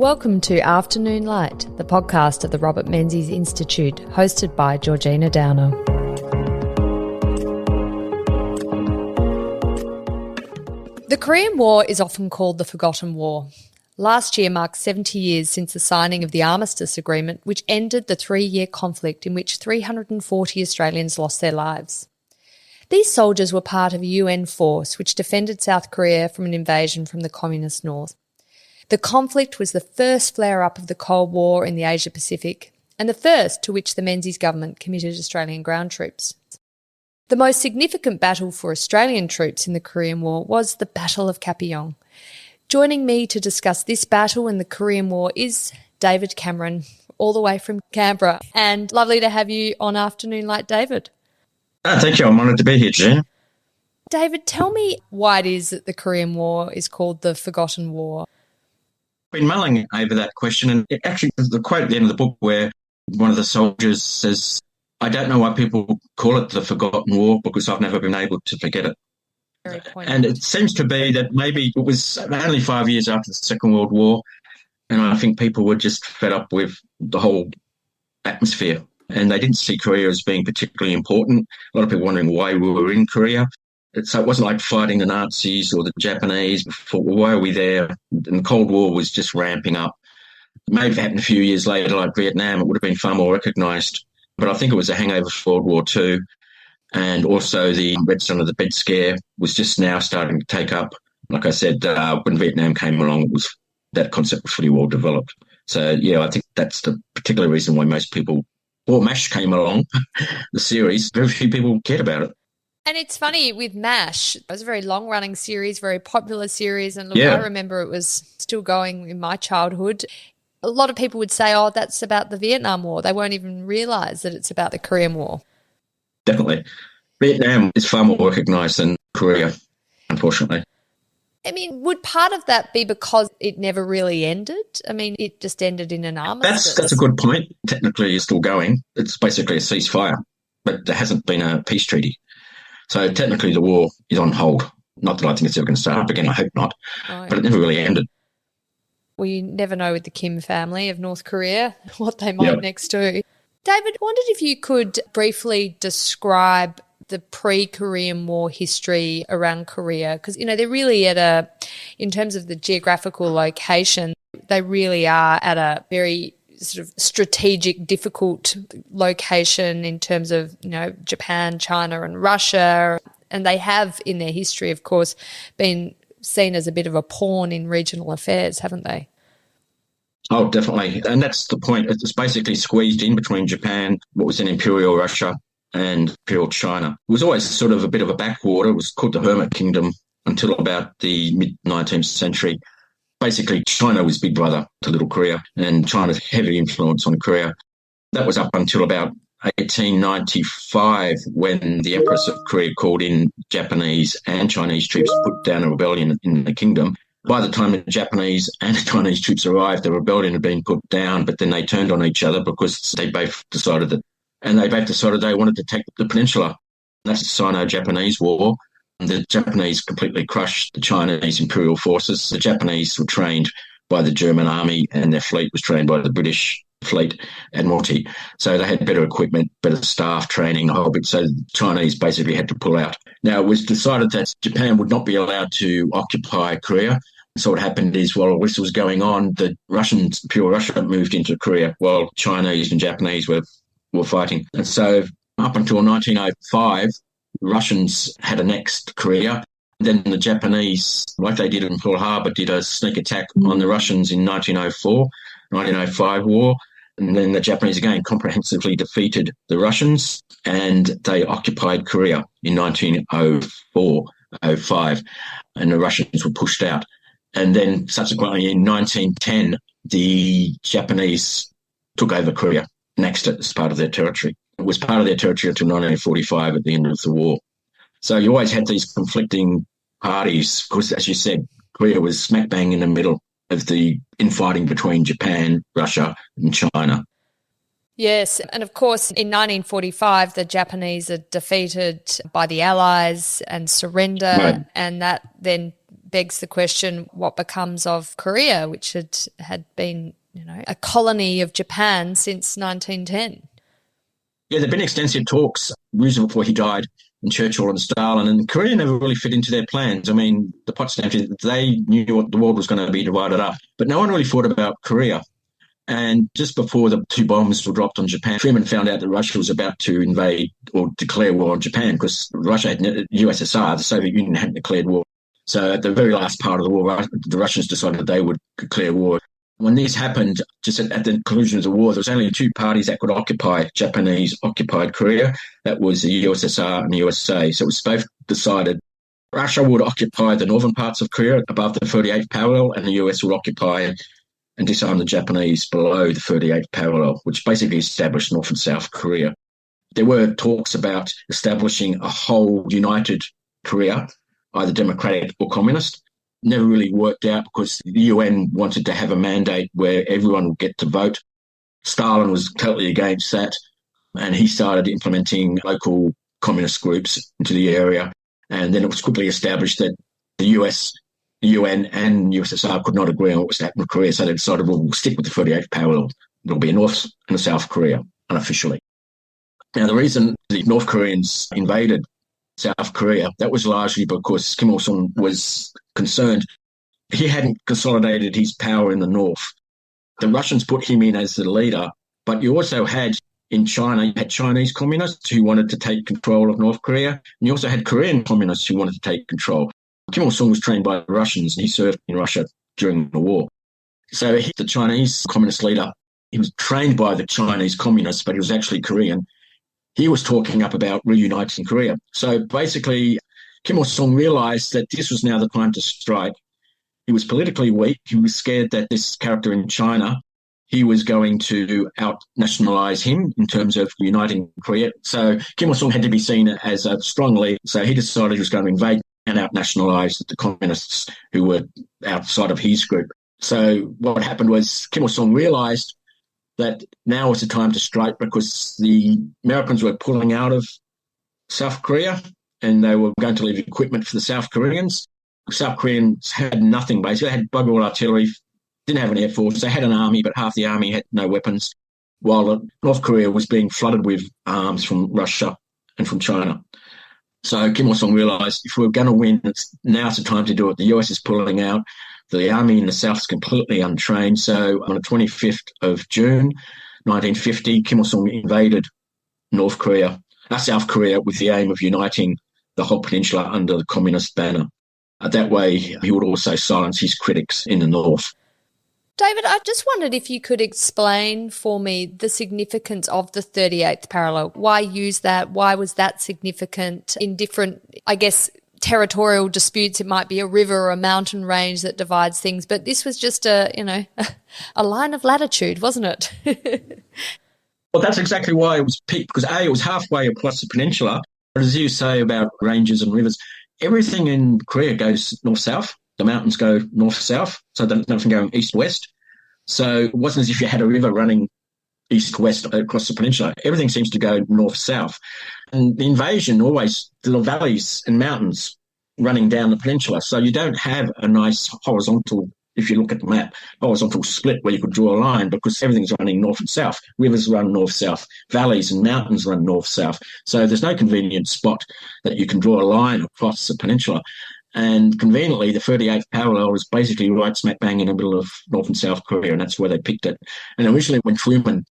Welcome to Afternoon Light, the podcast of the Robert Menzies Institute, hosted by Georgina Downer. The Korean War is often called the Forgotten War. Last year marked 70 years since the signing of the Armistice Agreement, which ended the 3-year conflict in which 340 Australians lost their lives. These soldiers were part of a UN force which defended South Korea from an invasion from the Communist North. The conflict was the first flare-up of the Cold War in the Asia-Pacific and the first to which the Menzies government committed Australian ground troops. The most significant battle for Australian troops in the Korean War was the Battle of Kapyong. Joining me to discuss this battle and the Korean War is David Cameron, all the way from Canberra. And lovely to have you on Afternoon Light, David. Thank you. I'm honoured to be here, Jen. David, tell me why it is that the Korean War is called the Forgotten War. I've been mulling over that question, and it actually, the quote at the end of the book where one of the soldiers says, "I don't know why people call it the Forgotten War because I've never been able to forget it." Very poignant. And it seems to be that maybe it was only 5 years after the Second World War, and I think people were just fed up with the whole atmosphere, and they didn't see Korea as being particularly important. A lot of people wondering why we were in Korea. So it wasn't like fighting the Nazis or the Japanese before. Why are we there? And the Cold War was just ramping up. It may have happened a few years later, like Vietnam. It would have been far more recognised. But I think it was a hangover for World War II. And also the Red Sun of the Bed scare was just now starting to take up. Like I said, when Vietnam came along, that concept was pretty well developed. So, yeah, I think that's the particular reason why most people, MASH came along, the series, very few people cared about it. And it's funny with MASH, it was a very long-running series, very popular series, and look, Yeah. I remember it was still going in my childhood. A lot of people would say, oh, that's about the Vietnam War. They won't even realise that it's about the Korean War. Definitely. Vietnam is far more recognised than Korea, unfortunately. I mean, would part of that be because it never really ended? I mean, it just ended in an armistice. That's a good point. Technically, it's still going. It's basically a ceasefire, but there hasn't been a peace treaty. So technically the war is on hold. Not that I think it's ever going to start up again, I hope not. Right. But it never really ended. Well, you never know with the Kim family of North Korea what they might next do. David, I wondered if you could briefly describe the pre-Korean War history around Korea, because, you know, they're really in terms of the geographical location, they really are at a very sort of strategic, difficult location in terms of, you know, Japan, China and Russia. And they have in their history, of course, been seen as a bit of a pawn in regional affairs, haven't they? Oh, definitely. And that's the point. It's basically squeezed in between Japan, what was in Imperial Russia, and Imperial China. It was always sort of a bit of a backwater. It was called the Hermit Kingdom until about the mid-19th century. Basically, China was big brother to Little Korea, and China's heavy influence on Korea. That was up until about 1895 when the Empress of Korea called in Japanese and Chinese troops to put down a rebellion in the kingdom. By the time the Japanese and the Chinese troops arrived, the rebellion had been put down, but then they turned on each other because they both decided they wanted to take the peninsula. That's the Sino-Japanese War. The Japanese completely crushed the Chinese imperial forces. The Japanese were trained by the German army and their fleet was trained by the British fleet Admiralty. So they had better equipment, better staff training, a whole bit. So the Chinese basically had to pull out. Now, it was decided that Japan would not be allowed to occupy Korea. So what happened is, while this was going on, the Russians, Imperial Russia, moved into Korea while Chinese and Japanese were fighting. And so up until 1905, the Russians had annexed Korea. Then the Japanese, like they did in Pearl Harbor, did a sneak attack on the Russians in 1905 war. And then the Japanese again comprehensively defeated the Russians and they occupied Korea in 1904-05. And the Russians were pushed out. And then subsequently in 1910, the Japanese took over Korea, annexed it as part of their territory. It was part of their territory until 1945 at the end of the war. So you always had these conflicting parties because, as you said, Korea was smack bang in the middle of the infighting between Japan, Russia and China. Yes, and of course in 1945 the Japanese are defeated by the Allies and surrender, Right. and that then begs the question, what becomes of Korea, which had been, a colony of Japan since 1910? Yeah, there have been extensive talks, reason before he died, in Churchill and Stalin, and Korea never really fit into their plans. I mean, the Potsdam, they knew what the world was going to be divided up, but no one really thought about Korea. And just before the 2 bombs were dropped on Japan, Truman found out that Russia was about to invade or declare war on Japan, because Russia had, USSR, the Soviet Union, hadn't declared war. So at the very last part of the war, the Russians decided they would declare war. When this happened, just at the conclusion of the war, there was only 2 parties that could occupy Japanese-occupied Korea. That was the USSR and the USA. So it was both decided Russia would occupy the northern parts of Korea above the 38th parallel, and the US would occupy and disarm the Japanese below the 38th parallel, which basically established North and South Korea. There were talks about establishing a whole united Korea, either democratic or communist. Never really worked out because the UN wanted to have a mandate where everyone would get to vote. Stalin was totally against that, and he started implementing local communist groups into the area. And then it was quickly established that the US, the UN and USSR could not agree on what was happening with Korea, so they decided, well, we'll stick with the 38th parallel. There'll be a North and a South Korea, unofficially. Now, the reason the North Koreans invaded South Korea, that was largely because Kim Il-sung was concerned. He hadn't consolidated his power in the north. The Russians put him in as the leader, but you also had, in China, you had Chinese communists who wanted to take control of North Korea, and you also had Korean communists who wanted to take control. Kim Il-sung was trained by the Russians, and he served in Russia during the war. So the Chinese communist leader, he was trained by the Chinese communists, but he was actually Korean. He was talking up about reuniting Korea. So basically, Kim Il-sung realised that this was now the time to strike. He was politically weak. He was scared that this character in China, he was going to out-nationalise him in terms of uniting Korea. So Kim Il-sung had to be seen as a strong leader. So he decided he was going to invade and out-nationalise the communists who were outside of his group. So what happened was Kim Il-sung realised that now was the time to strike, because the Americans were pulling out of South Korea and they were going to leave equipment for the South Koreans. South Koreans had nothing, basically. They had bugger all artillery, didn't have an air force. They had an army, but half the army had no weapons, while North Korea was being flooded with arms from Russia and from China. So Kim Il-sung realised, if we're going to win, now's the time to do it. The US is pulling out. The army in the south is completely untrained. So on the 25th of June, 1950, Kim Il-sung invaded South Korea, with the aim of uniting the whole peninsula under the communist banner. That way, he would also silence his critics in the north. David, I just wondered if you could explain for me the significance of the 38th parallel. Why use that? Why was that significant in different, territorial disputes? It might be a river or a mountain range that divides things, but this was just a line of latitude, wasn't it? Well, that's exactly why it was picked, because it was halfway across the peninsula. But as you say about ranges and rivers, everything in Korea goes north-south. The mountains go north-south, so there's nothing going east-west. So it wasn't as if you had a river running east-west across the peninsula. Everything seems to go north-south. And the invasion always, the valleys and mountains running down the peninsula. So you don't have a nice horizontal, if you look at the map, horizontal split where you could draw a line, because everything's running north and south. Rivers run north-south. Valleys and mountains run north-south. So there's no convenient spot that you can draw a line across the peninsula. And conveniently, the 38th parallel is basically right smack bang in the middle of North and South Korea, and that's where they picked it. And originally, when Truman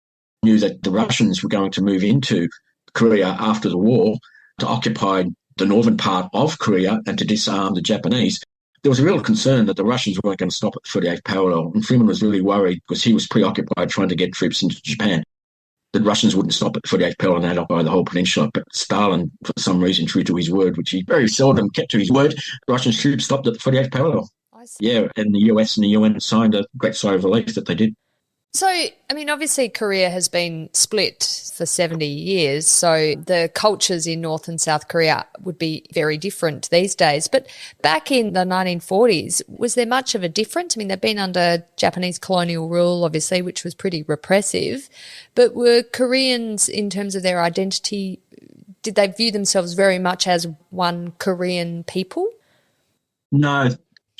knew that the Russians were going to move into Korea after the war to occupy the northern part of Korea and to disarm the Japanese, there was a real concern that the Russians weren't going to stop at the 38th parallel. And Truman was really worried, because he was preoccupied trying to get troops into Japan. The Russians wouldn't stop at the 38th parallel and occupy the whole peninsula. But Stalin, for some reason, true to his word, which he very seldom kept to his word, the Russian troops stopped at the 38th parallel. Yeah, and the US and the UN signed a great sigh of relief that they did. So, obviously Korea has been split for 70 years, so the cultures in North and South Korea would be very different these days. But back in the 1940s, was there much of a difference? They've been under Japanese colonial rule, obviously, which was pretty repressive. But were Koreans, in terms of their identity, did they view themselves very much as one Korean people? No.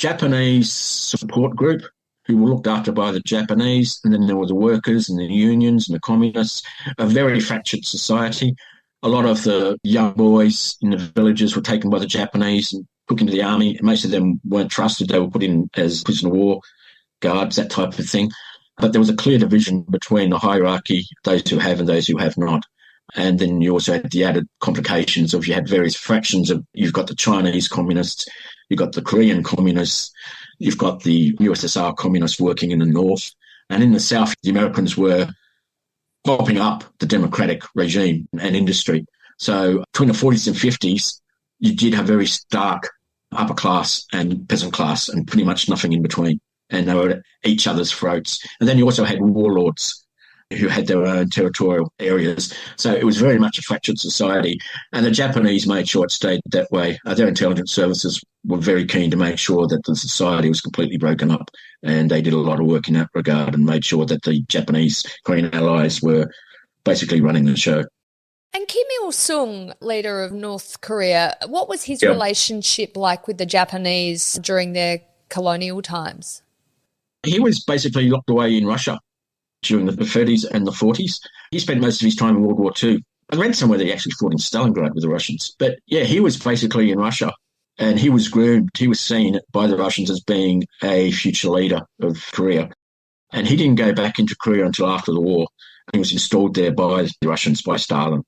Japanese support group who were looked after by the Japanese, and then there were the workers and the unions and the communists, a very fractured society. A lot of the young boys in the villages were taken by the Japanese and put into the army. Most of them weren't trusted. They were put in as prisoner of war guards, that type of thing. But there was a clear division between the hierarchy, those who have and those who have not. And then you also had the added complications of you had various fractions of, you've got the Chinese communists, you've got the Korean communists, you've got the USSR communists working in the north. And in the south, the Americans were propping up the democratic regime and industry. So between the 40s and 50s, you did have very stark upper class and peasant class and pretty much nothing in between. And they were at each other's throats. And then you also had warlords who had their own territorial areas. So it was very much a fractured society. And the Japanese made sure it stayed that way. Their intelligence services were very keen to make sure that the society was completely broken up. And they did a lot of work in that regard and made sure that the Japanese Korean allies were basically running the show. And Kim Il-sung, leader of North Korea, what was his relationship like with the Japanese during their colonial times? He was basically locked away in Russia during the 30s and the 40s. He spent most of his time in World War II. I read somewhere that he actually fought in Stalingrad with the Russians. But yeah, he was basically in Russia and he was groomed. He was seen by the Russians as being a future leader of Korea. And he didn't go back into Korea until after the war. He was installed there by the Russians, by Stalin.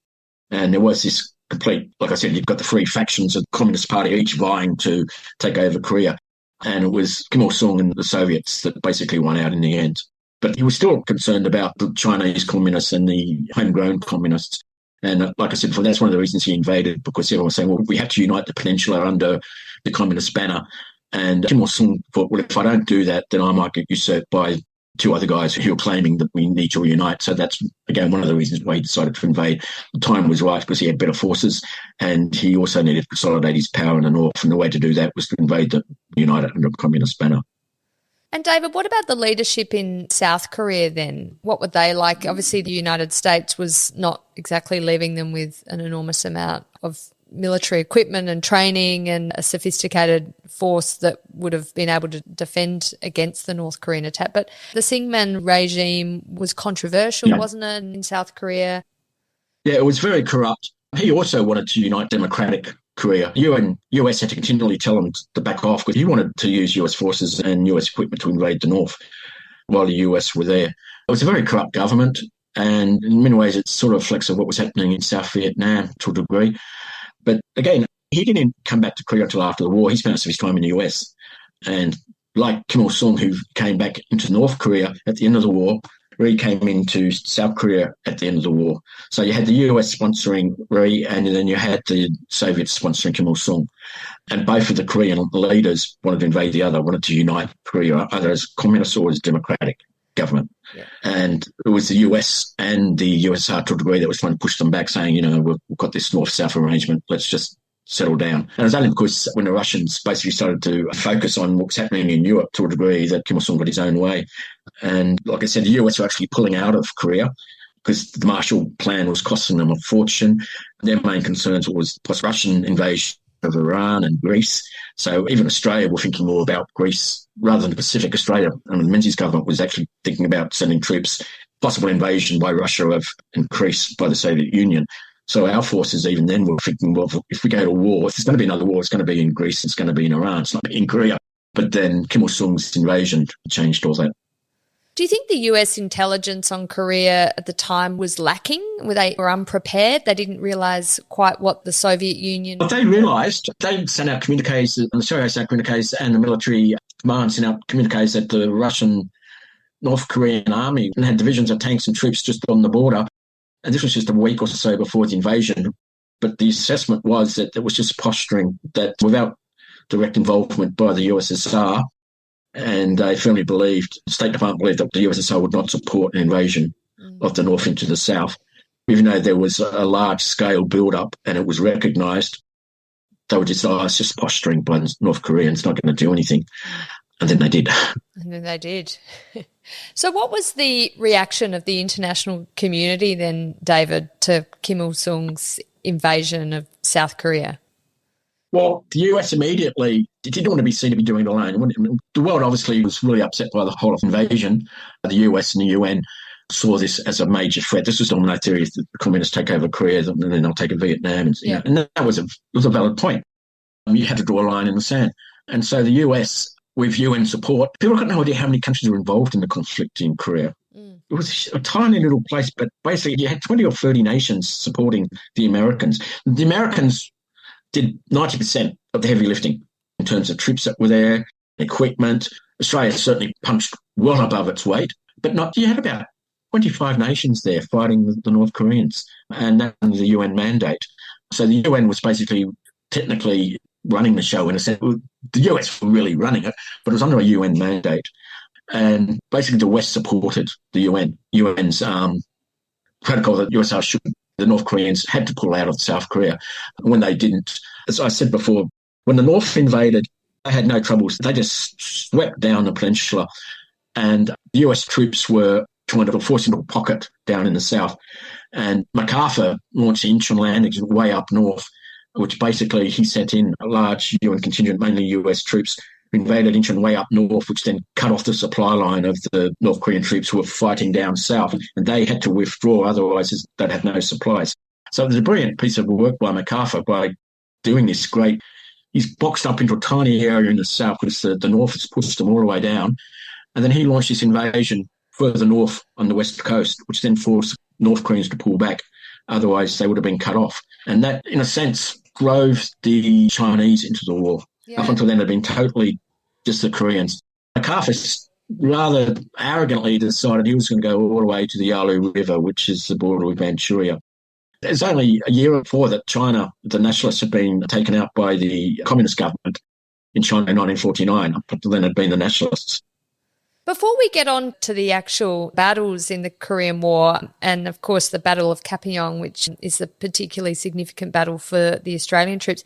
And there was this complete, like I said, you've got the three factions of the Communist Party each vying to take over Korea. And it was Kim Il-sung and the Soviets that basically won out in the end. But he was still concerned about the Chinese communists and the homegrown communists. And like I said before, that's one of the reasons he invaded, because everyone was saying, well, we have to unite the peninsula under the communist banner. And Kim Il-sung thought, well, if I don't do that, then I might get usurped by two other guys who are claiming that we need to reunite. So that's, again, one of the reasons why he decided to invade. The time was right because he had better forces and he also needed to consolidate his power in the north. And the way to do that was to invade the United under a communist banner. And David, what about the leadership in South Korea then? What were they like? Obviously, the United States was not exactly leaving them with an enormous amount of military equipment and training and a sophisticated force that would have been able to defend against the North Korean attack. But the Syngman regime was controversial, wasn't it, in South Korea? Yeah, it was very corrupt. He also wanted to unite democratic Korea. US had to continually tell him to back off because he wanted to use US forces and US equipment to invade the north while the US were there. It was a very corrupt government, and in many ways it sort of reflects what was happening in South Vietnam to a degree. But again, he didn't come back to Korea until after the war. He spent most of his time in the US. And like Kim Il-sung, who came back into North Korea at the end of the war, Rhee came into South Korea at the end of the war. So you had the US sponsoring Rhee, and then you had the Soviets sponsoring Kim Il-sung. And both of the Korean leaders wanted to invade the other, wanted to unite Korea, either as communist or as democratic government. Yeah. And it was the US and the USSR to a degree that was trying to push them back, saying, we've got this north-south arrangement, let's just settle down. And it was only because when the Russians basically started to focus on what was happening in Europe to a degree that Kim Il-sung got his own way. And like I said, the US were actually pulling out of Korea because the Marshall Plan was costing them a fortune. Their main concerns was post-Russian invasion of Iran and Greece. So even Australia were thinking more about Greece rather than Pacific. Australia, Menzies' government was actually thinking about sending troops, possible invasion by Russia of Greece by the Soviet Union. So our forces even then were thinking, well, if we go to war, if there's going to be another war, it's going to be in Greece, it's going to be in Iran, it's not in Korea. But then Kim Il-sung's invasion changed all that. Do you think the US intelligence on Korea at the time was lacking? Were they unprepared? They didn't realise quite what the Soviet Union... Well, they realised. They sent out communiques, and the Soviets sent out communiques, and the military command sent out communiques that the Russian North Korean army had divisions of tanks and troops just on the border. And this was just a week or so before the invasion. But the assessment was that it was just posturing, that without direct involvement by the USSR, and they firmly believed, the State Department believed that the USSR would not support an invasion of the north into the south. Even though there was a large-scale build-up and it was recognised, they were just, it's just posturing by North Koreans, not going to do anything. And then they did. And then they did. So what was the reaction of the international community then, David, to Kim Il-sung's invasion of South Korea? Well, the US immediately didn't want to be seen to be doing it alone. The world obviously was really upset by the whole invasion. The US and the UN saw this as a major threat. This was the my theory: if the communists take over Korea, then they'll take over Vietnam. And, and that was a valid point. You had to draw a line in the sand. And so the US, with UN support, people got no idea how many countries were involved in the conflict in Korea. It was a tiny little place, but basically you had 20 or 30 nations supporting the Americans. The Americans did 90% of the heavy lifting in terms of troops that were there, equipment. Australia certainly punched well above its weight, but you had about 25 nations there fighting the North Koreans, and that was the UN mandate. So the UN was basically technically running the show in a sense. The US were really running it, but it was under a UN mandate. And basically the West supported the UN's protocol that USSR should. The North Koreans had to pull out of South Korea. When they didn't, as I said before, when the North invaded, they had no troubles. They just swept down the peninsula, and the US troops were trying to force into a pocket down in the south. And MacArthur launched Incheon landings way up north, which basically he sent in a large UN contingent, mainly US troops, invaded Incheon way up north, which then cut off the supply line of the North Korean troops who were fighting down south, and they had to withdraw, otherwise they'd have no supplies. So it was a brilliant piece of work by MacArthur by doing this great. He's boxed up into a tiny area in the south because the North has pushed them all the way down, and then he launched this invasion further north on the west coast, which then forced North Koreans to pull back. Otherwise, they would have been cut off. And that, in a sense, drove the Chinese into the war. Up until then, it had been totally just the Koreans. MacArthur rather arrogantly decided he was going to go all the way to the Yalu River, which is the border with Manchuria. It was only a year before that China, the nationalists, had been taken out by the communist government in China in 1949. Up until then, it had been the nationalists. Before we get on to the actual battles in the Korean War and, of course, the Battle of Kapyong, which is a particularly significant battle for the Australian troops,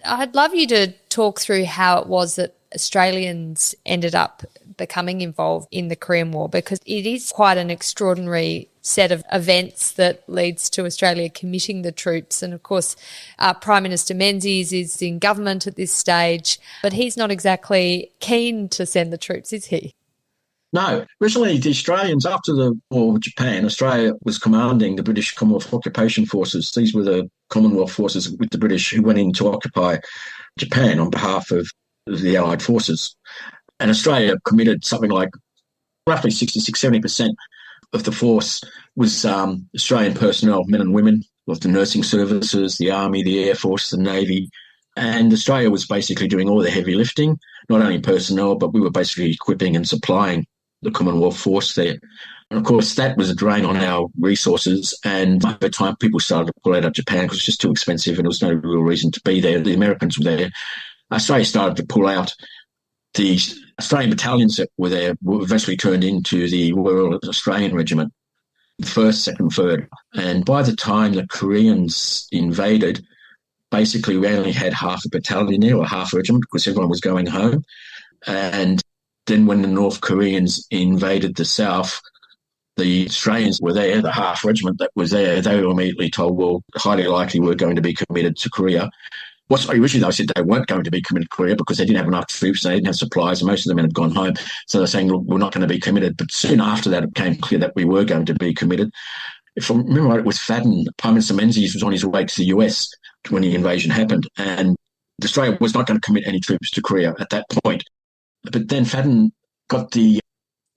I'd love you to talk through how it was that Australians ended up becoming involved in the Korean War, because it is quite an extraordinary set of events that leads to Australia committing the troops. And, of course, Prime Minister Menzies is in government at this stage, but he's not exactly keen to send the troops, is he? No. Originally, the Australians, after the war with Japan, Australia was commanding the British Commonwealth Occupation Forces. These were the Commonwealth forces with the British who went in to occupy Japan on behalf of the Allied forces. And Australia committed something like roughly 66-70% of the force was Australian personnel, men and women, of the nursing services, the Army, the Air Force, the Navy. And Australia was basically doing all the heavy lifting, not only personnel, but we were basically equipping and supplying the Commonwealth force there. And of course, that was a drain on our resources. And over time, people started to pull out of Japan because it was just too expensive and there was no real reason to be there. The Americans were there. Australia started to pull out. The Australian battalions that were there were eventually turned into the Royal Australian Regiment, the 1st, 2nd, 3rd. And by the time the Koreans invaded, basically we only had half a battalion there, or half a regiment, because everyone was going home. And then when the North Koreans invaded the south, the Australians were there, the half regiment that was there, they were immediately told, well, highly likely we're going to be committed to Korea. Originally they said they weren't going to be committed to Korea because they didn't have enough troops, they didn't have supplies, and most of them had gone home. So they're saying, look, we're not going to be committed. But soon after that, it became clear that we were going to be committed. If I remember right, it was Fadden, Prime Minister Menzies was on his way to the US when the invasion happened, and Australia was not going to commit any troops to Korea at that point. But then Fadden got the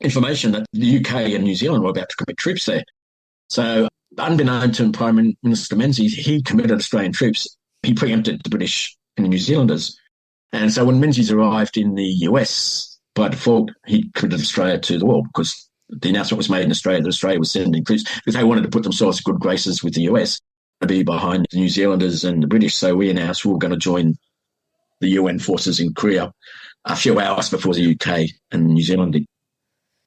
information that the UK and New Zealand were about to commit troops there. So unbeknown to Prime Minister Menzies, he committed Australian troops. He preempted the British and the New Zealanders. And so when Menzies arrived in the US, by default, he committed Australia to the war because the announcement was made in Australia that Australia was sending troops because they wanted to put themselves in good graces with the US, to be behind the New Zealanders and the British. So we announced we were going to join the UN forces in Korea a few hours before the UK and New Zealand did.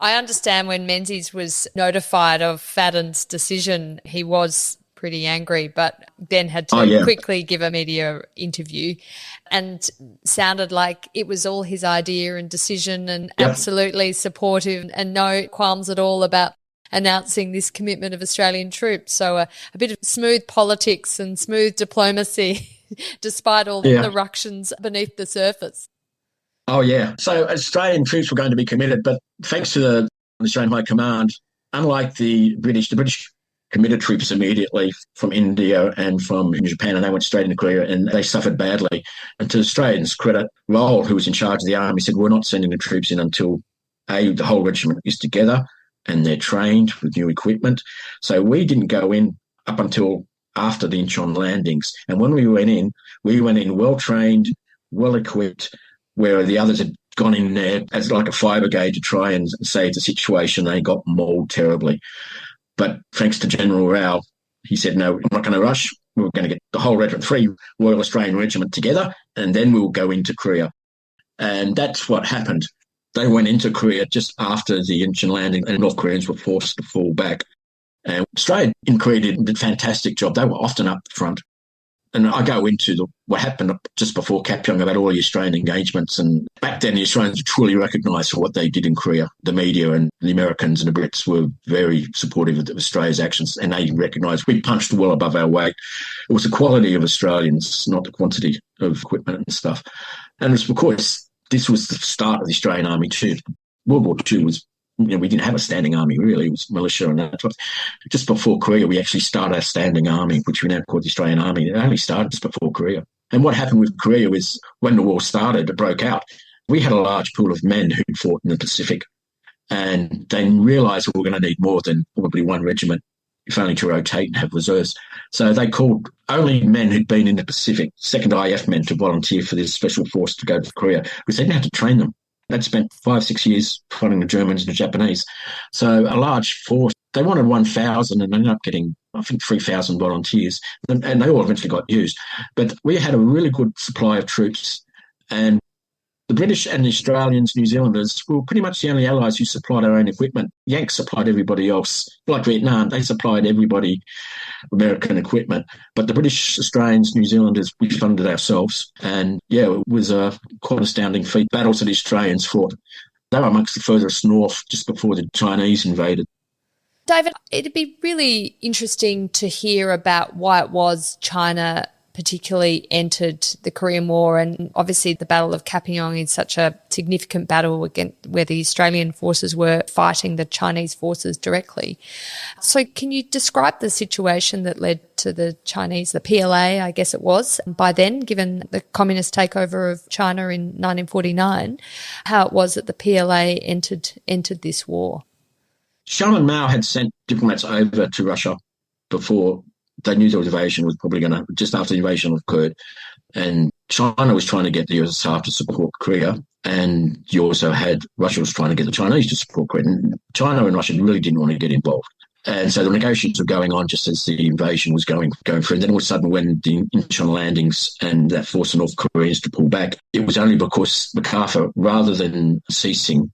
I understand when Menzies was notified of Fadden's decision, he was pretty angry, but then had to quickly give a media interview and sounded like it was all his idea and decision and absolutely supportive and no qualms at all about announcing this commitment of Australian troops. So a bit of smooth politics and smooth diplomacy. despite all the ructions beneath the surface. Oh, yeah. So Australian troops were going to be committed, but thanks to the Australian High Command, unlike the British committed troops immediately from India and from Japan, and they went straight into Korea, and they suffered badly. And to Australians' credit, Lowell, who was in charge of the army, said, we're not sending the troops in until, the whole regiment is together and they're trained with new equipment. So we didn't go in up until after the Incheon landings. And when we went in well-trained, well-equipped, where the others had gone in there as like a fire brigade to try and save the situation. They got mauled terribly. But thanks to General Rao, he said, no, we're not going to rush. We're going to get the whole regiment, 3 Royal Australian Regiment together, and then we'll go into Korea. And that's what happened. They went into Korea just after the Incheon landing, and North Koreans were forced to fall back. And Australia in Korea did a fantastic job. They were often up front. And I go into what happened just before Kapyong about all the Australian engagements. And back then, the Australians were truly recognised for what they did in Korea. The media and the Americans and the Brits were very supportive of Australia's actions, and they recognised we punched well above our weight. It was the quality of Australians, not the quantity of equipment and stuff. And of course, this was the start of the Australian Army too. World War II was, we didn't have a standing army, really. It was militia and that. Just before Korea, we actually started our standing army, which we now call the Australian Army. It only started just before Korea. And what happened with Korea was when the war started, it broke out, we had a large pool of men who fought in the Pacific. And they realised we were going to need more than probably one regiment, if only to rotate and have reserves. So they called only men who'd been in the Pacific, 2nd IF men, to volunteer for this special force to go to Korea, because they didn't have to train them. They'd spent 5-6 years fighting the Germans and the Japanese. So a large force, they wanted 1,000 and ended up getting, I think, 3,000 volunteers. And they all eventually got used. But we had a really good supply of troops. And the British and the Australians, New Zealanders were pretty much the only allies who supplied our own equipment. Yanks supplied everybody else. Like Vietnam, they supplied everybody American equipment. But the British, Australians, New Zealanders, we funded ourselves. And, it was a quite astounding feat. Battles that the Australians fought. They were amongst the furthest north just before the Chinese invaded. David, it'd be really interesting to hear about why it was China particularly entered the Korean War, and obviously the Battle of Kapyong is such a significant battle against where the Australian forces were fighting the Chinese forces directly. So can you describe the situation that led to the Chinese, the PLA, I guess it was, by then, given the communist takeover of China in 1949, how it was that the PLA entered this war? Sherman Mao had sent diplomats over to Russia before they knew the invasion was probably going to, just after the invasion occurred. And China was trying to get the USSR to support Korea. And you also had, Russia was trying to get the Chinese to support Korea. And China and Russia really didn't want to get involved. And so the negotiations were going on just as the invasion was going through. And then all of a sudden, when the Incheon landings and that forced the North Koreans to pull back, it was only because MacArthur, rather than ceasing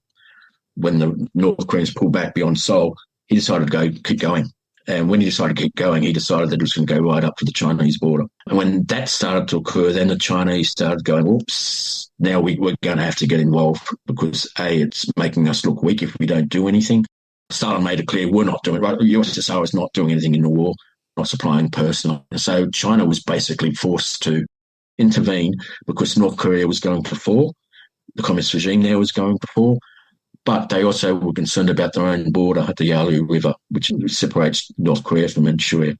when the North Koreans pulled back beyond Seoul, he decided to keep going. And when he decided to keep going, he decided that it was going to go right up to the Chinese border. And when that started to occur, then the Chinese started going, oops, now we're going to have to get involved because, A, it's making us look weak if we don't do anything. Stalin made it clear we're not doing it, right? The USSR is not doing anything in the war, not supplying personnel. So China was basically forced to intervene because North Korea was going to fall. The communist regime there was going to fall. But they also were concerned about their own border at the Yalu River, which separates North Korea from Manchuria.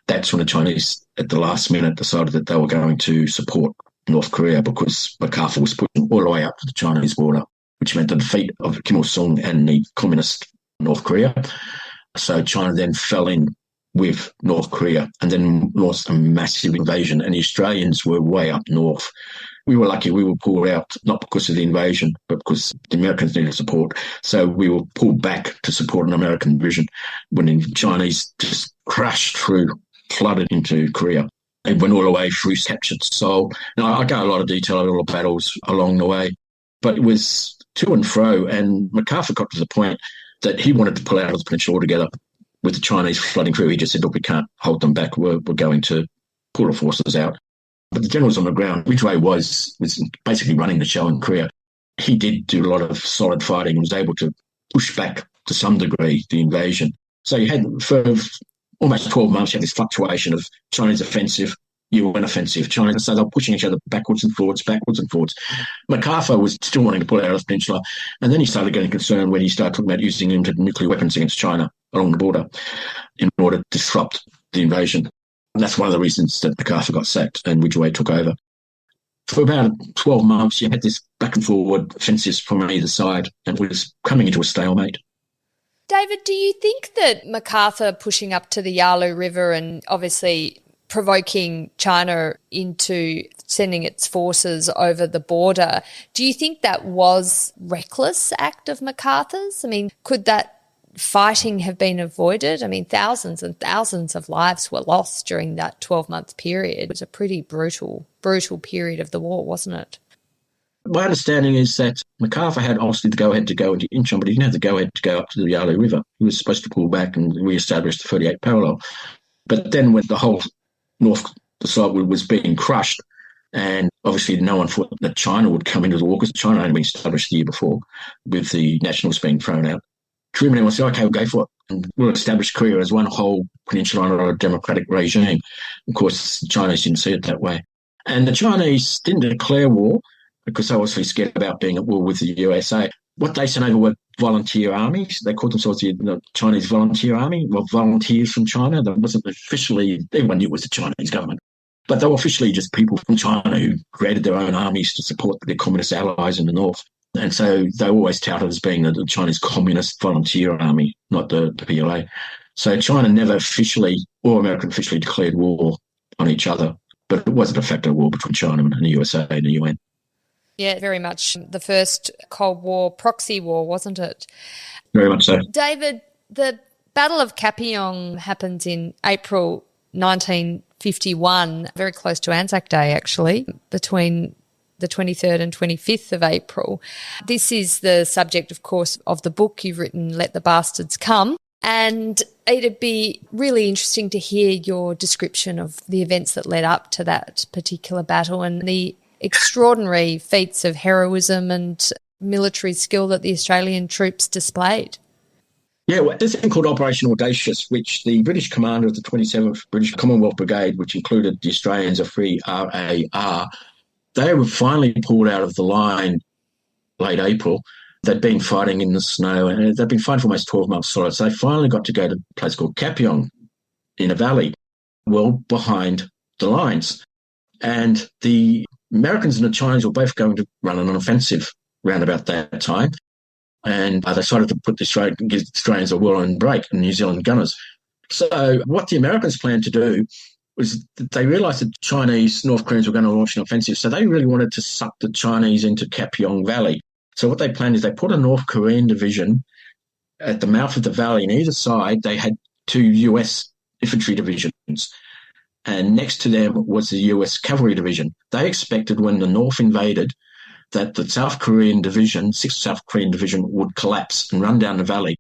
That's when the Chinese, at the last minute, decided that they were going to support North Korea because MacArthur was pushing all the way up to the Chinese border, which meant the defeat of Kim Il-sung and the communist North Korea. So China then fell in with North Korea and then launched a massive invasion, and the Australians were way up north. We were lucky we were pulled out, not because of the invasion, but because the Americans needed support. So we were pulled back to support an American division when the Chinese just crashed through, flooded into Korea. They went all the way through, captured Seoul. Now, I go a lot of detail of all the battles along the way, but it was to and fro, and MacArthur got to the point that he wanted to pull out of the peninsula altogether. With the Chinese flooding through, he just said, look, we can't hold them back. We're going to pull the forces out. But the generals on the ground, Ridgway was basically running the show in Korea. He did do a lot of solid fighting and was able to push back to some degree the invasion. So you had, for almost 12 months, you had this fluctuation of Chinese offensive, UN offensive. China, so they were pushing each other backwards and forwards. MacArthur was still wanting to pull out of the peninsula, and then he started getting concerned when he started talking about using limited nuclear weapons against China along the border in order to disrupt the invasion. And that's one of the reasons that MacArthur got sacked and Ridgway took over. For about 12 months, you had this back and forward offensives from either side, and it was coming into a stalemate. David, do you think that MacArthur pushing up to the Yalu River and obviously provoking China into sending its forces over the border, do you think that was a reckless act of MacArthur's? I mean, could that fighting have been avoided? I mean, thousands and thousands of lives were lost during that 12-month period. It was a pretty brutal period of the war, wasn't it? My understanding is that MacArthur had obviously the go-ahead to go into Incheon, but he didn't have the go-ahead to go up to the Yalu River. He was supposed to pull back and re-establish the 38 parallel. But then when the whole north side was being crushed, and obviously no one thought that China would come into the war, because China had only been established the year before with the nationals being thrown out. Truman said, okay, we'll go for it. And we'll establish Korea as one whole peninsula under a democratic regime. Of course, the Chinese didn't see it that way. And the Chinese didn't declare war because they were obviously scared about being at war with the USA. What they sent over were volunteer armies. They called themselves the Chinese Volunteer Army, well, volunteers from China. That wasn't officially, everyone knew it was the Chinese government. But they were officially just people from China who created their own armies to support their communist allies in the north. And so they were always touted as being the Chinese Communist Volunteer Army, not the PLA. So China never officially, or America officially, declared war on each other, but it was a de facto war between China and the USA and the UN. Yeah, very much the first Cold War proxy war, wasn't it? Very much so. David, the Battle of Kapyong happens in April 1951, very close to Anzac Day, actually, between the 23rd and 25th of April. This is the subject, of course, of the book you've written, Let the Bastards Come. And it'd be really interesting to hear your description of the events that led up to that particular battle and the extraordinary feats of heroism and military skill that the Australian troops displayed. Yeah, well, there's a thing called Operation Audacious, which the British commander of the 27th British Commonwealth Brigade, which included the Australians of Free RAR, they were finally pulled out of the line late April. They'd been fighting in the snow, and they'd been fighting for almost 12 months solid. So they finally got to go to a place called Kapyong in a valley, well behind the lines. And the Americans and the Chinese were both going to run an offensive round about that time. And they decided to give the Australians a whirl-in break and New Zealand gunners. So what the Americans planned to do was that they realised that Chinese North Koreans were going to launch an offensive. So they really wanted to suck the Chinese into Kapyong Valley. So what they planned is they put a North Korean division at the mouth of the valley, and either side they had 2 US infantry divisions. And next to them was the US cavalry division. They expected when the North invaded that the South Korean division, 6th South Korean division, would collapse and run down the valley.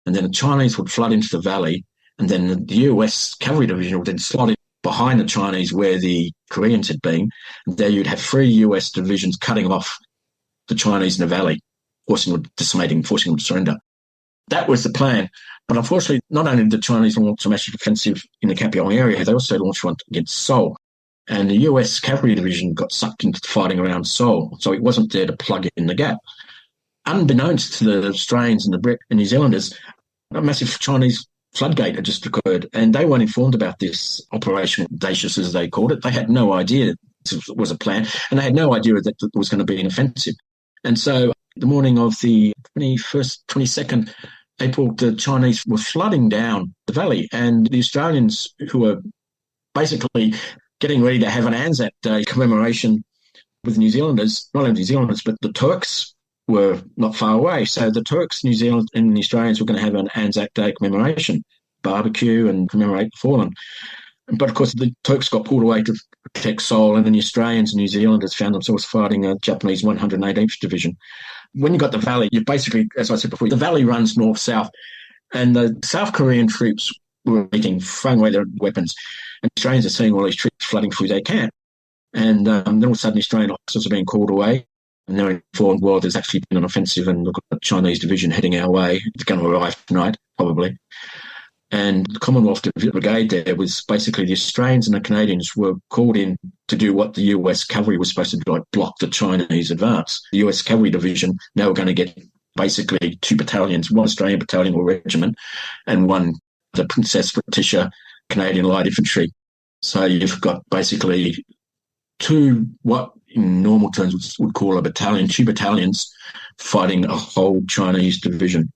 And then the Chinese would flood into the valley. And then the US cavalry division would then slot in behind the Chinese where the Koreans had been. And there you'd have 3 US divisions cutting off the Chinese in the valley, forcing them to surrender. That was the plan. But unfortunately, not only did the Chinese launch a massive offensive in the Kapyong area, they also launched one against Seoul. And the US cavalry division got sucked into fighting around Seoul, so it wasn't there to plug in the gap. Unbeknownst to the Australians and the Brit and New Zealanders, a massive Chinese floodgate had just occurred, and they weren't informed about this Operation Audacious, as they called it. They had no idea this was a plan, and they had no idea that it was going to be an offensive. And so the morning of the 22nd April, the Chinese were flooding down the valley, and the Australians, who were basically getting ready to have an Anzac Day commemoration with New Zealanders, not only New Zealanders, but the Turks were not far away. So the Turks, New Zealand, and the Australians were going to have an Anzac Day commemoration, barbecue and commemorate the fallen. But, of course, the Turks got pulled away to protect Seoul, and then the Australians and New Zealanders found themselves fighting a Japanese 118th Division. When you got the valley, you basically, as I said before, the valley runs north-south, and the South Korean troops were throwing away their weapons, and the Australians are seeing all these troops flooding through their camp. And then all of a sudden, the Australian officers are being called away, and they're informed, well, there's actually been an offensive, and look at the Chinese division heading our way. It's going to arrive tonight, probably. And the Commonwealth Brigade there was basically the Australians and the Canadians were called in to do what the US cavalry was supposed to do, like block the Chinese advance. The US cavalry division, now were going to get basically 2 battalions, one Australian battalion or regiment, and one, the Princess Letitia Canadian Light Infantry. So you've got basically 2, what in normal terms would call a battalion, 2 battalions fighting a whole Chinese division.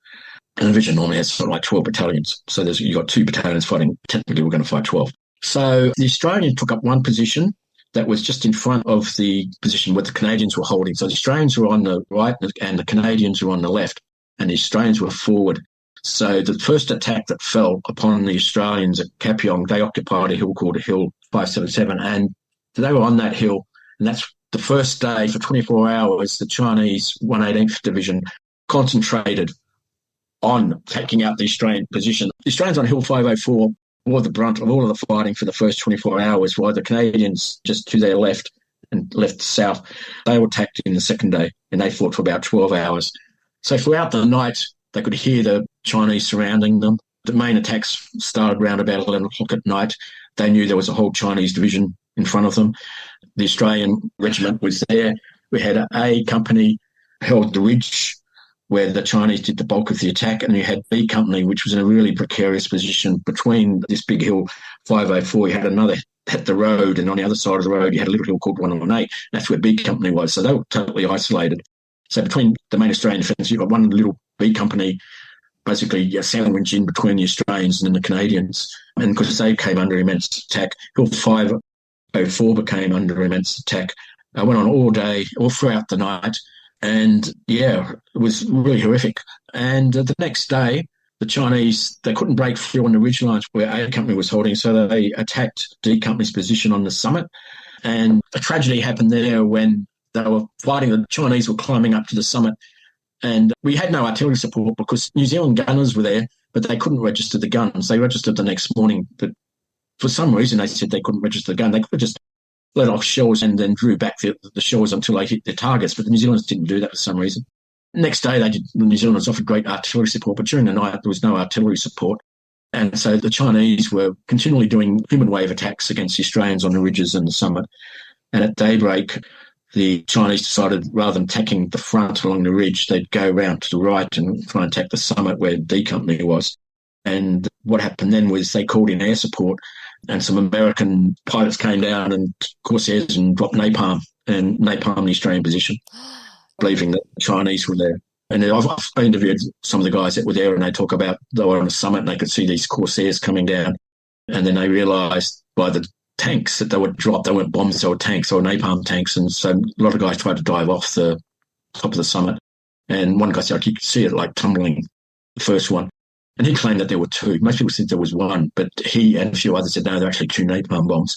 And the division normally has something like 12 battalions. So you've got 2 battalions fighting. Technically, we're going to fight 12. So the Australians took up one position that was just in front of the position where the Canadians were holding. So the Australians were on the right and the Canadians were on the left, and the Australians were forward. So the first attack that fell upon the Australians at Kapyong, they occupied a hill called Hill 577, and they were on that hill. And that's the first day for 24 hours, the Chinese 118th Division concentrated on taking out the Australian position. The Australians on Hill 504 bore the brunt of all of the fighting for the first 24 hours, while the Canadians just to their left and left south, they were attacked in the second day, and they fought for about 12 hours. So throughout the night, they could hear the Chinese surrounding them. The main attacks started around about 11 o'clock at night. They knew there was a whole Chinese division in front of them. The Australian regiment was there. We had an A company held the ridge where the Chinese did the bulk of the attack, and you had B Company, which was in a really precarious position between this big hill, 504. You had another at the road, and on the other side of the road, you had a little hill called 118. That's where B Company was. So they were totally isolated. So between the main Australian defence, you've got one little B Company, basically a sandwich in between the Australians and the Canadians. And because they came under immense attack, Hill 504 became under immense attack. Went on all day, all throughout the night. And, yeah, it was really horrific. And the next day, the Chinese, they couldn't break through on the ridge lines where A Company was holding, so they attacked D Company's position on the summit. And a tragedy happened there when they were fighting. The Chinese were climbing up to the summit, and we had no artillery support because New Zealand gunners were there, but they couldn't register the guns. They registered the next morning, but for some reason they said they couldn't register the gun. They could have just let off shells and then drew back the shells until they hit their targets, but the New Zealanders didn't do that for some reason. Next day, the New Zealanders offered great artillery support, but during the night there was no artillery support. And so the Chinese were continually doing human wave attacks against the Australians on the ridges and the summit. And at daybreak, the Chinese decided rather than attacking the front along the ridge, they'd go round to the right and try and attack the summit where D Company was. And what happened then was they called in air support, and some American pilots came down and Corsairs and dropped napalm the Australian position, believing that the Chinese were there. And I've interviewed some of the guys that were there, and they talk about they were on a summit and they could see these Corsairs coming down. And then they realised by the tanks that they were dropped. They weren't bombs, they were tanks, they were napalm tanks. And so a lot of guys tried to dive off the top of the summit. And one guy said, you could see it like tumbling, the first one. And he claimed that there were 2. Most people said there was 1, but he and a few others said, no, there are actually 2 napalm bombs.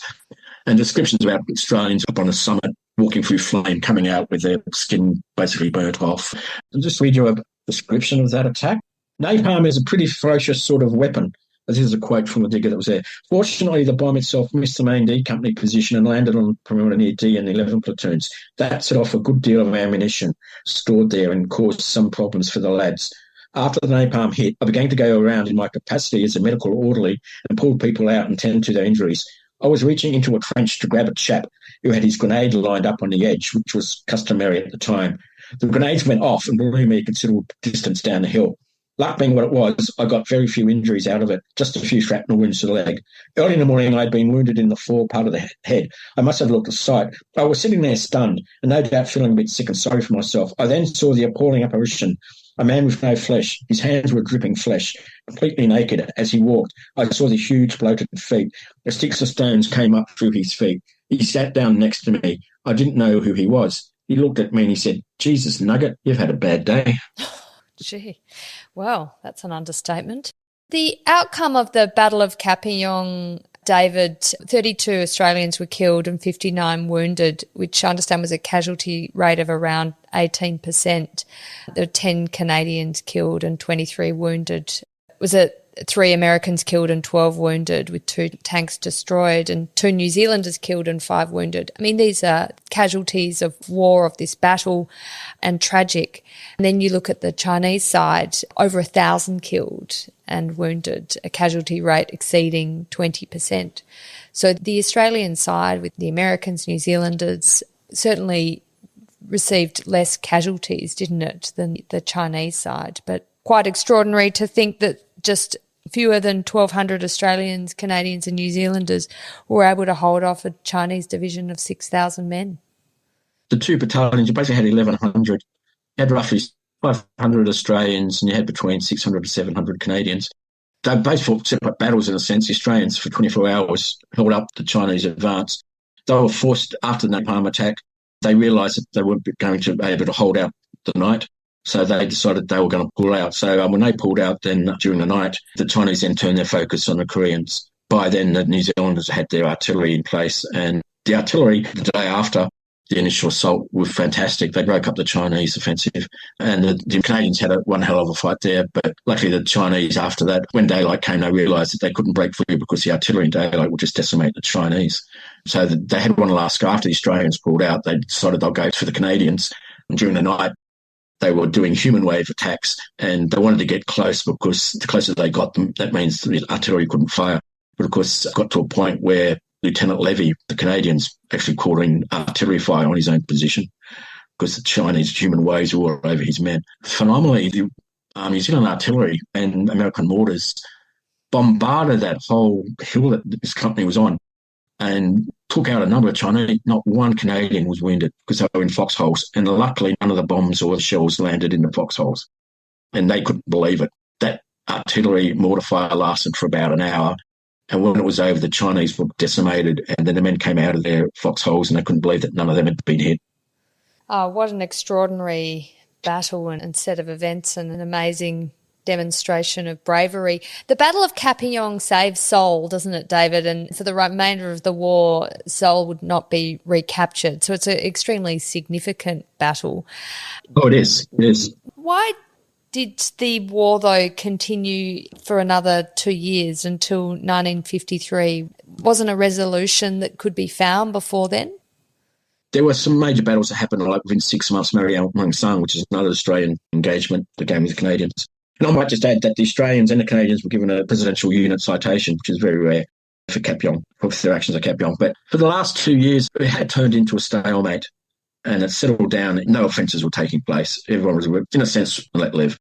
And descriptions about Australians up on the summit walking through flame, coming out with their skin basically burnt off. I'll just read you a description of that attack. Napalm is a pretty ferocious sort of weapon. This is a quote from the digger that was there. Fortunately, the bomb itself missed the main D Company position and landed on perimeter near D and 11 platoons. That set off a good deal of ammunition stored there and caused some problems for the lads. After the napalm hit, I began to go around in my capacity as a medical orderly and pulled people out and tend to their injuries. I was reaching into a trench to grab a chap who had his grenade lined up on the edge, which was customary at the time. The grenades went off and blew me a considerable distance down the hill. Luck being what it was, I got very few injuries out of it, just a few shrapnel wounds to the leg. Early in the morning, I'd been wounded in the fore part of the head. I must have looked at sight. I was sitting there stunned and no doubt feeling a bit sick and sorry for myself. I then saw the appalling apparition. A man with no flesh. His hands were dripping flesh, completely naked. As he walked, I saw the huge bloated feet. The sticks of stones came up through his feet. He sat down next to me. I didn't know who he was. He looked at me and he said, Jesus, Nugget, you've had a bad day. Gee, well, that's an understatement. The outcome of the Battle of Kapyong, David, 32 Australians were killed and 59 wounded, which I understand was a casualty rate of around 18%. There were 10 Canadians killed and 23 wounded. Was it 3 Americans killed and 12 wounded, with 2 tanks destroyed, and 2 New Zealanders killed and 5 wounded. I mean, these are casualties of war, of this battle, and tragic. And then you look at the Chinese side, over 1,000 killed and wounded, a casualty rate exceeding 20%. So the Australian side, with the Americans, New Zealanders, certainly received less casualties, didn't it, than the Chinese side. But quite extraordinary to think that just fewer than 1,200 Australians, Canadians and New Zealanders were able to hold off a Chinese division of 6,000 men. The 2 battalions, you basically had 1,100. You had roughly 500 Australians and you had between 600 to 700 Canadians. They both fought separate battles in a sense. The Australians for 24 hours held up the Chinese advance. They were forced, after the napalm attack, they realised that they weren't going to be able to hold out the night. So they decided they were going to pull out. So when they pulled out then during the night, the Chinese then turned their focus on the Koreans. By then, the New Zealanders had their artillery in place, and the artillery the day after the initial assault was fantastic. They broke up the Chinese offensive, and the Canadians had one hell of a fight there. But luckily, the Chinese, after that, when daylight came, they realised that they couldn't break through because the artillery in daylight would just decimate the Chinese. So they had one last go. After the Australians pulled out, they decided they'll go for the Canadians. And during the night, they were doing human wave attacks, and they wanted to get close because the closer they got them, that means the artillery couldn't fire. But of course, it got to a point where Lieutenant Levy, the Canadians, actually caught in artillery fire on his own position because the Chinese human waves were all over his men. Phenomenally, the New Zealand artillery and American mortars bombarded that whole hill that this company was on and took out a number of Chinese. Not one Canadian was wounded because they were in foxholes. And luckily, none of the bombs or the shells landed in the foxholes. And they couldn't believe it. That artillery mortar fire lasted for about an hour. And when it was over, the Chinese were decimated, and then the men came out of their foxholes and they couldn't believe that none of them had been hit. Oh, what an extraordinary battle and set of events, and an amazing demonstration of bravery. The Battle of Kapyong saved Seoul, doesn't it, David? And for the remainder of the war, Seoul would not be recaptured. So it's an extremely significant battle. Oh, it is. It is. Why did the war, though, continue for another 2 years until 1953? Wasn't a resolution that could be found before then? There were some major battles that happened like within 6 months. Mariam-Mung-Sang, which is another Australian engagement that came with the Canadians. And I might just add that the Australians and the Canadians were given a presidential unit citation, which is very rare for Kapyong, for their actions at Kapyong. But for the last 2 years, it had turned into a stalemate, and it settled down. No offences were taking place. Everyone was, in a sense, let live.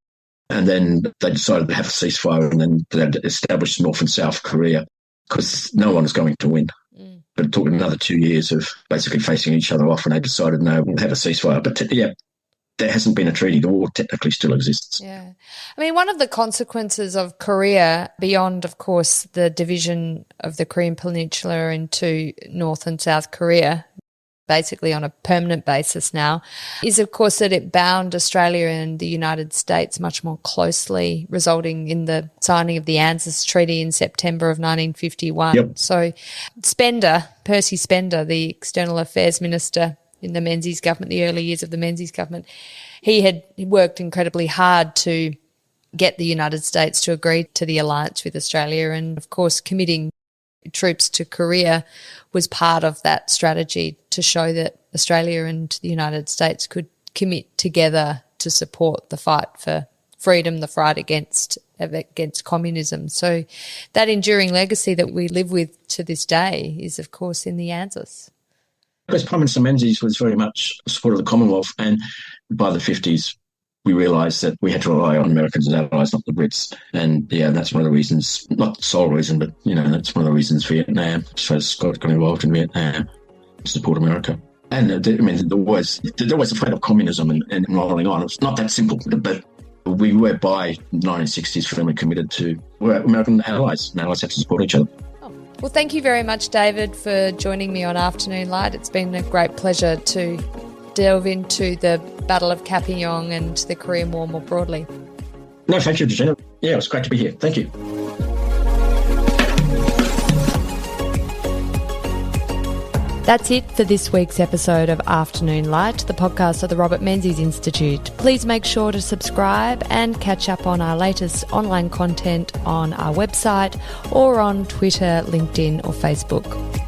And then they decided to have a ceasefire, and then they established North and South Korea because no one was going to win. But it took another 2 years of basically facing each other off, and they decided, no, we'll have a ceasefire. But there hasn't been a treaty. The war technically still exists. Yeah. I mean, one of the consequences of Korea, beyond, of course, the division of the Korean Peninsula into North and South Korea, basically on a permanent basis now, is, of course, that it bound Australia and the United States much more closely, resulting in the signing of the ANZUS Treaty in September of 1951. Yep. So Percy Spender, the External Affairs Minister in the Menzies government, the early years of the Menzies government, he had worked incredibly hard to get the United States to agree to the alliance with Australia, and, of course, committing troops to Korea was part of that strategy to show that Australia and the United States could commit together to support the fight for freedom, the fight against communism. So that enduring legacy that we live with to this day is, of course, in the ANZUS. Because Prime Minister Menzies was very much a supporter of the Commonwealth, and by the 50s, we realised that we had to rely on Americans as allies, not the Brits. And, that's one of the reasons, not the sole reason, but, that's one of the reasons Vietnam, so Scott got involved in Vietnam to support America. And, there was a threat of communism and rolling on. It's not that simple, but we were, by 1960s, firmly committed to we're American allies, and allies have to support each other. Well, thank you very much, David, for joining me on Afternoon Light. It's been a great pleasure to delve into the Battle of Kapyong and the Korean War more broadly. No, thank you, Regina. Yeah, it was great to be here. Thank you. That's it for this week's episode of Afternoon Light, the podcast of the Robert Menzies Institute. Please make sure to subscribe and catch up on our latest online content on our website or on Twitter, LinkedIn or Facebook.